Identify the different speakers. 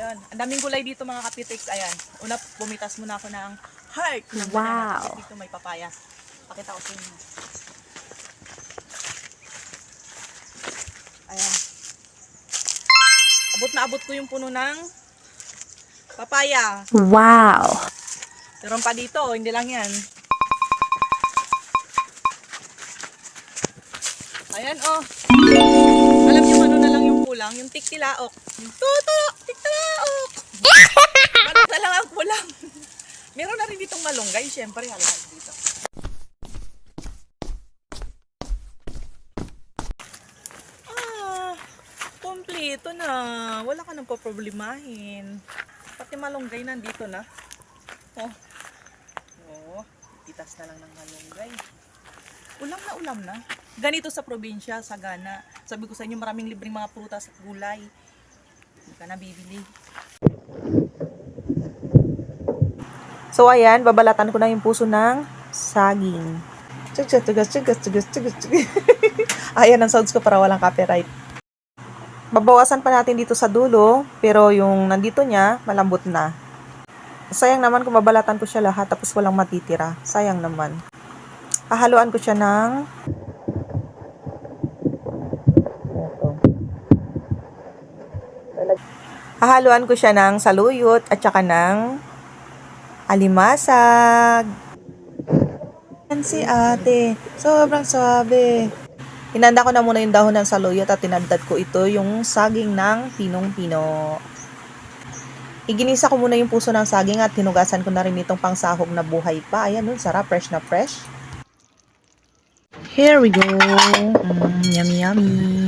Speaker 1: Ayan. Ang daming gulay dito mga kapitix. Ayan. Una, pumitas muna ako ng heart.
Speaker 2: Wow.
Speaker 1: Dito may papaya. Pakita ko sa inyo. Ayan. Abot na abot ko yung puno ng papaya.
Speaker 2: Wow.
Speaker 1: Meron pa dito. Hindi lang yan. Ayan oh. Alam niyo ano na lang yung kulang? Yung tiktilaok. Yung tutok! Tiktilaok! Manok na lang ang kulang. Meron na rin ditong malunggay. Siyempre, halos dito. Kompleto na. Wala ka nang poproblemahin. Pati malunggay nandito na. Oh. Oh. Itas na lang ng malunggay. Ulam na ulam na. Ganito sa probinsya, sa Ghana. Sabi ko sa inyo, maraming libreng mga prutas at gulay. Hindi ka na bibili. So ayan, babalatan ko na yung puso ng saging. Ayan ang sounds ko para walang copyright. Babawasan pa natin dito sa dulo, pero yung nandito niya, malambot na. Sayang naman kung babalatan ko siya lahat tapos walang matitira. Sayang naman. Hahaluan ko siya ng Hahaluan ko siya ng saluyot at saka ng alimasag. Yan si ate. Sobrang swabe. Hinanda ko na muna yung dahon ng saluyot at tinadtad ko ito yung saging ng pinong-pino. Iginisa ko muna yung puso ng saging at hinugasan ko na rin itong pangsahog na buhay pa. Ayan nun, sarap. Fresh na fresh. Here we go. Yummy, yummy.